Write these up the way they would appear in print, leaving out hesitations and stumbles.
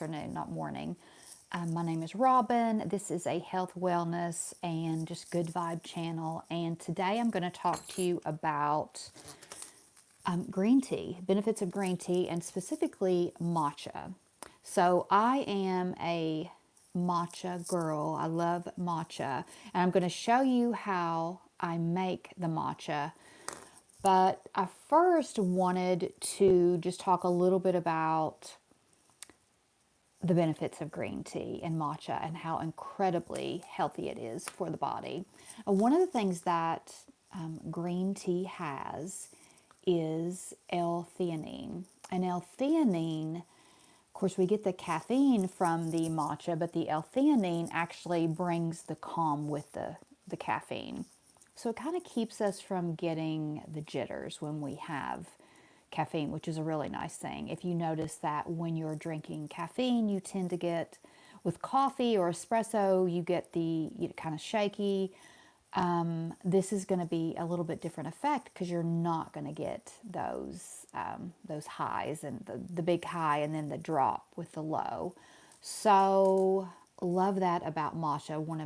afternoon, not morning. My name is Robin. This is a health, wellness, and just good vibe channel. And today I'm going to talk to you about green tea, benefits of green tea, and specifically matcha. So I am a matcha girl. I love matcha. And I'm going to show you how I make the matcha. But I first wanted to just talk a little bit about the benefits of green tea and matcha and how incredibly healthy it is for the body. One of the things that green tea has is L-theanine. And L-theanine, of course, we get the caffeine from the matcha, but the L-theanine actually brings the calm with the caffeine. So it kind of keeps us from getting the jitters when we have caffeine, which is a really nice thing. If you notice that when you're drinking caffeine, you tend to get, with coffee or espresso, you get kind of shaky. This is going to be a little bit different effect because you're not going to get those highs and the big high and then the drop with the low. So love that about matcha. One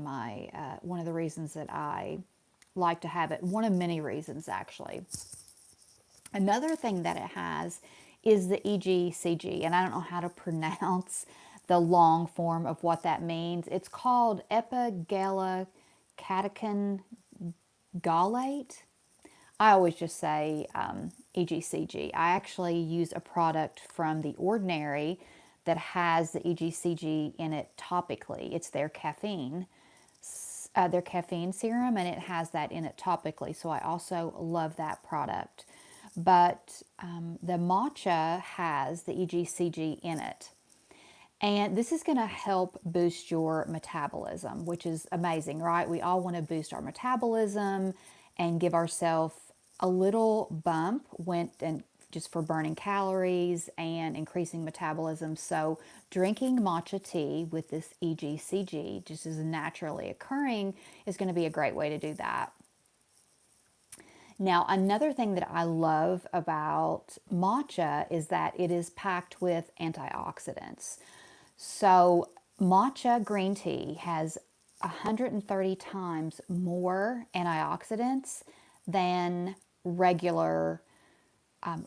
of the reasons that I like to have it. One of many reasons actually. Another thing that it has is the EGCG, and I don't know how to pronounce the long form of what that means. It's called epigallocatechin gallate. I always just say EGCG. I actually use a product from The Ordinary that has the EGCG in it topically. It's their caffeine serum, and it has that in it topically. So I also love that product. But the matcha has the EGCG in it. And this is going to help boost your metabolism, which is amazing, right? We all want to boost our metabolism and give ourselves a little bump and just for burning calories and increasing metabolism. So drinking matcha tea with this EGCG, just as naturally occurring, is going to be a great way to do that. Now, another thing that I love about matcha is that it is packed with antioxidants. So matcha green tea has 130 times more antioxidants than regular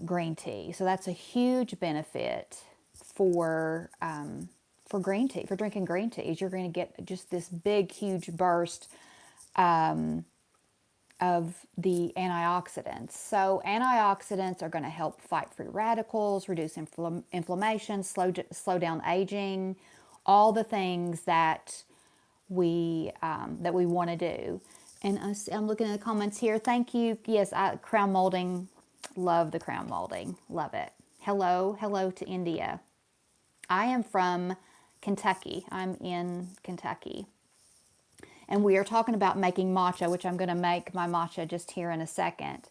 green tea. So that's a huge benefit for green tea, for drinking green teas. You're going to get just this big, huge burst of the antioxidants. So antioxidants are going to help fight free radicals, reduce inflammation, slow down aging, all the things that we want to do. And I'm looking at the comments here. Thank you. Yes, crown molding. Love the crown molding. Love it. Hello to India. I am from Kentucky. I'm in Kentucky. And we are talking about making matcha, which I'm going to make my matcha just here in a second.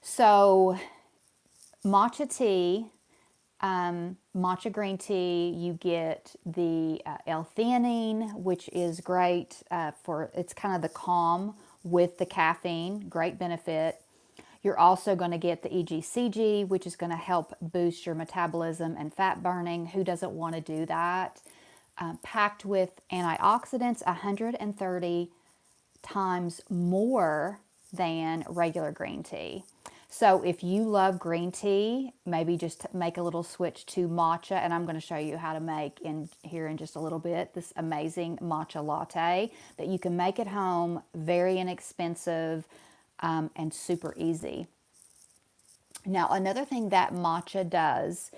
So matcha tea, matcha green tea, you get the L-theanine, which is great it's kind of the calm with the caffeine, great benefit. You're also going to get the EGCG, which is going to help boost your metabolism and fat burning. Who doesn't want to do that? Packed with antioxidants, 130 times more than regular green tea. So if you love green tea, maybe just make a little switch to matcha, and I'm going to show you how to make here in just a little bit this amazing matcha latte that you can make at home, very inexpensive and super easy. Now, another thing that matcha does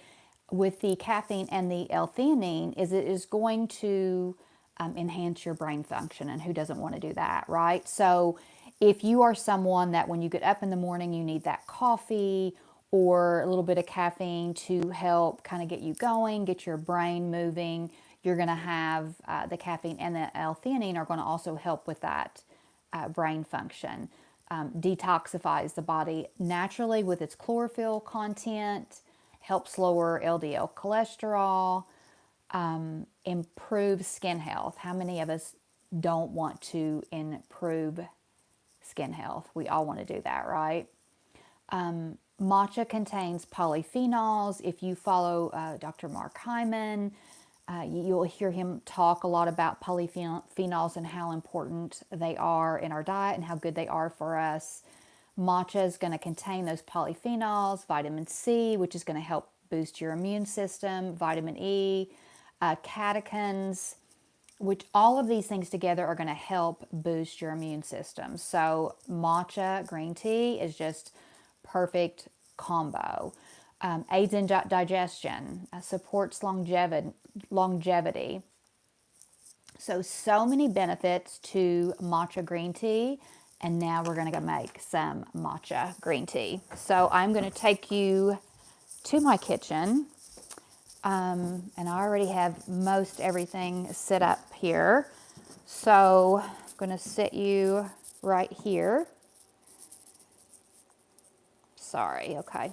with the caffeine and the L-theanine is it is going to enhance your brain function, and who doesn't want to do that, right? So if you are someone that when you get up in the morning you need that coffee or a little bit of caffeine to help kind of get you going, get your brain moving, you're going to have the caffeine and the L-theanine are going to also help with that brain function. Detoxifies the body naturally with its chlorophyll content, helps lower LDL cholesterol, improve skin health. How many of us don't want to improve skin health? We all want to do that, right? Matcha contains polyphenols. If you follow Dr. Mark Hyman, you'll hear him talk a lot about polyphenols and how important they are in our diet and how good they are for us. Matcha is going to contain those polyphenols, vitamin C, which is going to help boost your immune system, vitamin E, catechins, which all of these things together are going to help boost your immune system. So matcha green tea is just perfect combo. Aids in digestion, supports longevity. So many benefits to matcha green tea. And now we're going to go make some matcha green tea. So I'm going to take you to my kitchen. And I already have most everything set up here. So I'm going to sit you right here. Sorry, okay.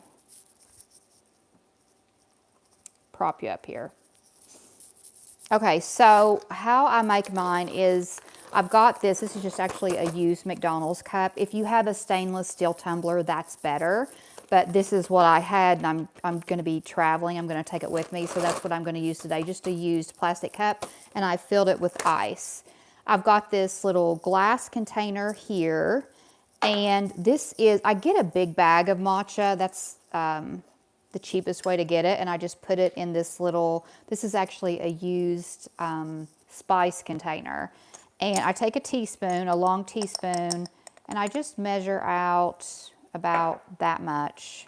Prop you up here. Okay, so how I make mine is I've got this. This is just actually a used McDonald's cup. If you have a stainless steel tumbler, that's better. But this is what I had, and I'm going to be traveling. I'm going to take it with me, so that's what I'm going to use today, just a used plastic cup, and I filled it with ice. I've got this little glass container here, and this is, I get a big bag of matcha. That's the cheapest way to get it, and I just put it in this little, this is actually a used spice container. And I take a teaspoon, a long teaspoon, and I just measure out about that much.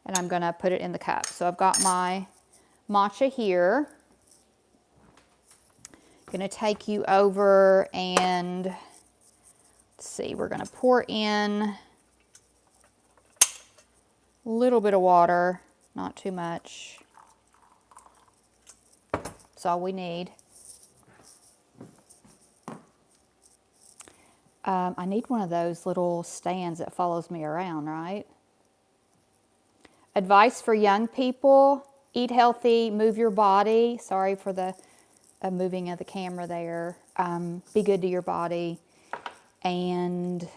And I'm gonna put it in the cup. So I've got my matcha here. Gonna take you over and let's see, we're gonna pour in a little bit of water, not too much. That's all we need. I need one of those little stands that follows me around, right? Advice for young people: eat healthy, move your body. Sorry for the moving of the camera there. Be good to your body, and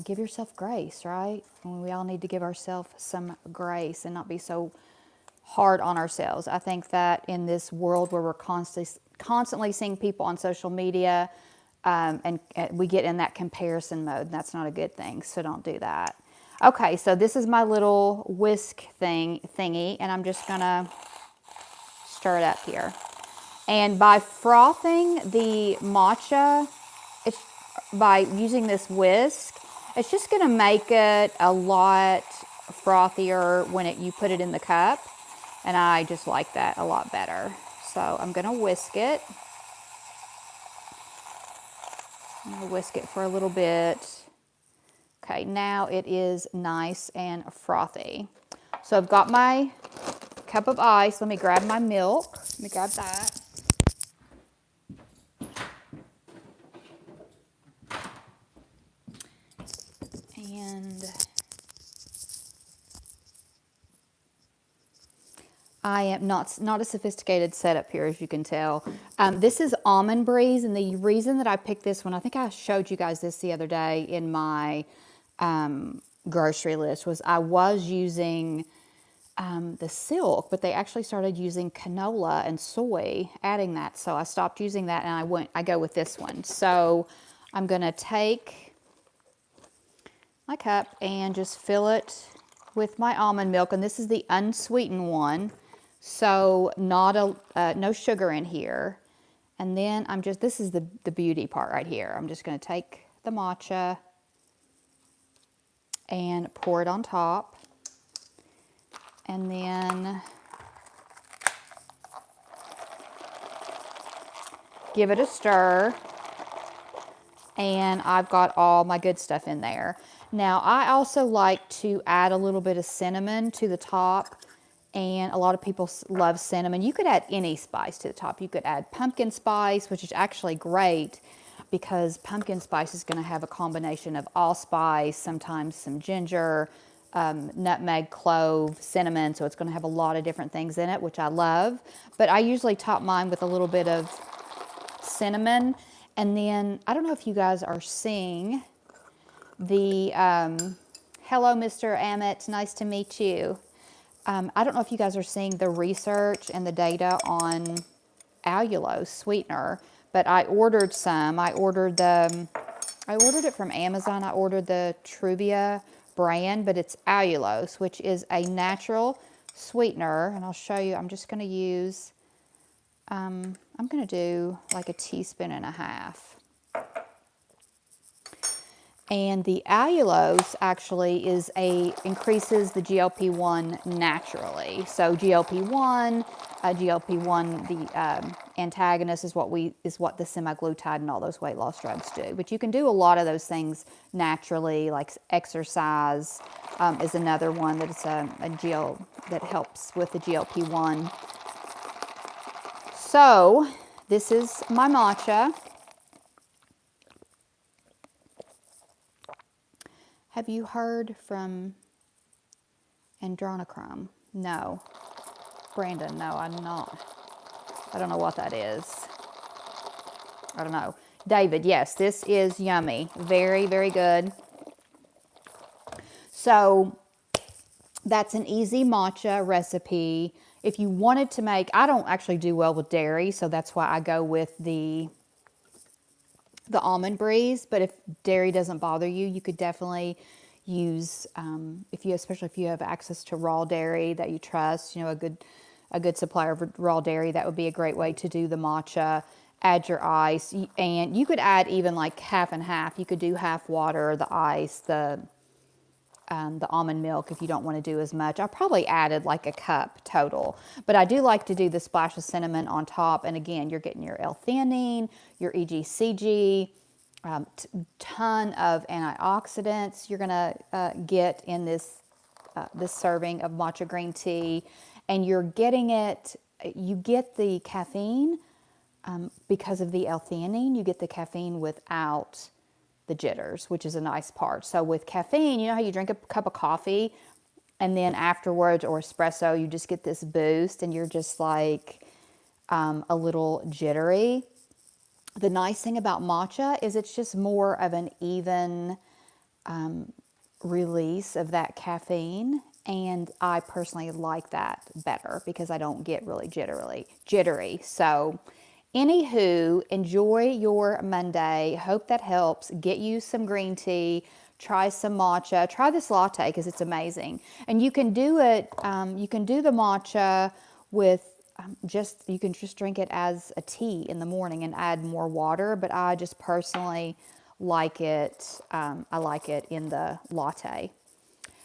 give yourself grace, right? We all need to give ourselves some grace and not be so hard on ourselves. I think that in this world where we're constantly seeing people on social media, and we get in that comparison mode. That's not a good thing, so don't do that. Okay, so this is my little whisk thingy, and I'm just gonna stir it up here. And by frothing the matcha, by using this whisk, it's just gonna make it a lot frothier when you put it in the cup, and I just like that a lot better. So I'm gonna whisk it. I'm going to whisk it for a little bit. Okay, now it is nice and frothy. So I've got my cup of ice. Let me grab my milk. Let me grab that. And I am not a sophisticated setup here, as you can tell. This is Almond Breeze, and the reason that I picked this one, I think I showed you guys this the other day in my grocery list, was I was using the silk, but they actually started using canola and soy, adding that. So I stopped using that, and I go with this one. So I'm gonna take my cup and just fill it with my almond milk, and this is the unsweetened one. So no sugar in here. And then this is the beauty part right here. I'm just going to take the matcha and pour it on top. And then give it a stir. And I've got all my good stuff in there. Now, I also like to add a little bit of cinnamon to the top. And a lot of people love cinnamon. You could add any spice to the top. You could add pumpkin spice, which is actually great because pumpkin spice is going to have a combination of allspice, sometimes some ginger, nutmeg, clove, cinnamon. So it's going to have a lot of different things in it, which I love. But I usually top mine with a little bit of cinnamon. And then, I don't know if you guys are seeing the Hello, Mr. Amit. Nice to meet you. I don't know if you guys are seeing the research and the data on allulose sweetener, but I ordered some. I ordered it from Amazon. I ordered the Truvia brand, but it's allulose, which is a natural sweetener. And I'll show you. I'm just going to use, I'm going to do like a teaspoon and a half. And the allulose actually increases the GLP-1 naturally. So GLP-1, the antagonist is what the semaglutide and all those weight loss drugs do. But you can do a lot of those things naturally, like exercise is another one that is that helps with the GLP-1. So this is my matcha. Have you heard from Adrenochrome? No. Brandon, no, I'm not. I don't know what that is. I don't know. David, yes, this is yummy. Very, very good. So that's an easy matcha recipe. If you wanted to make, I don't actually do well with dairy, so that's why I go with the almond breeze. But if dairy doesn't bother you, you could definitely use, especially if you have access to raw dairy that you trust, a good supplier of raw dairy, that would be a great way to do the matcha. Add your ice, and you could add even like half and half. You could do half water, the ice, the almond milk if you don't want to do as much. I probably added like a cup total, but I do like to do the splash of cinnamon on top. And again, you're getting your L-theanine, your EGCG, ton of antioxidants you're gonna get in this serving of matcha green tea, and you're getting it. You get the caffeine because of the L-theanine. You get the caffeine without the jitters, which is a nice part. So with caffeine, you know how you drink a cup of coffee and then afterwards, or espresso, you just get this boost and you're just like a little jittery. The nice thing about matcha is it's just more of an even release of that caffeine. And I personally like that better because I don't get really jittery. So anywho, enjoy your Monday. Hope that helps. Get you some green tea. Try some matcha. Try this latte because it's amazing. And you can do it, you can do the matcha with you can just drink it as a tea in the morning and add more water. But I just personally like it. I like it in the latte.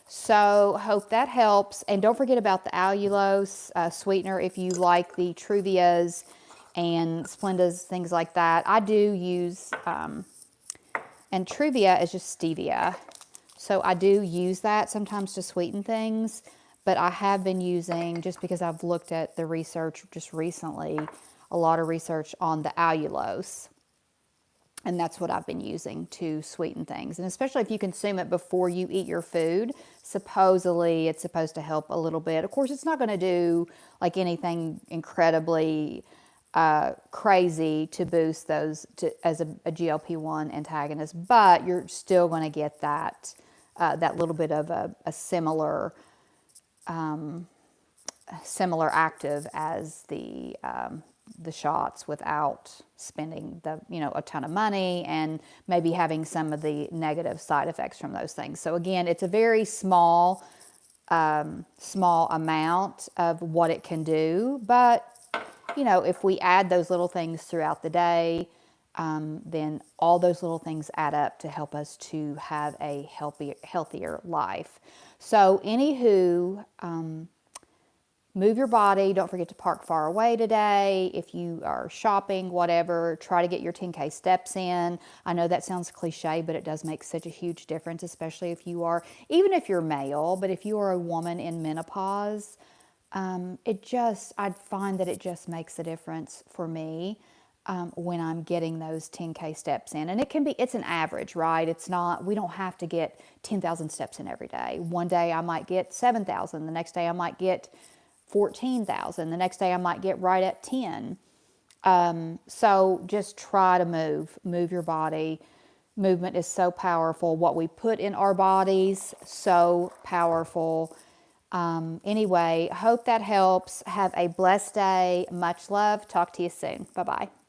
So hope that helps. And don't forget about the allulose sweetener if you like the Truvias and Splendas, things like that. I do use, and Truvia is just stevia. So I do use that sometimes to sweeten things, but I have been using, just because I've looked at the research just recently, a lot of research on the allulose. And that's what I've been using to sweeten things. And especially if you consume it before you eat your food, supposedly it's supposed to help a little bit. Of course, it's not going to do like anything incredibly crazy to boost those as a GLP-1 antagonist, but you're still going to get that little bit of a similar active as the shots, without spending a ton of money and maybe having some of the negative side effects from those things. So again, it's a very small amount of what it can do, but if we add those little things throughout the day, then all those little things add up to help us to have a healthier life. So anywho, move your body. Don't forget to park far away today. If you are shopping, whatever, try to get your 10K steps in. I know that sounds cliche, but it does make such a huge difference, especially even if you're male, but if you are a woman in menopause, I'd find that it just makes a difference for me when I'm getting those 10K steps in. And it's an average, right? We don't have to get 10,000 steps in every day. One day I might get 7,000. The next day I might get 14,000. The next day I might get right at 10. So just try to move your body. movement is so powerful. What we put in our bodies, so powerful. Anyway, hope that helps. Have a blessed day. Much love. Talk to you soon. Bye-bye.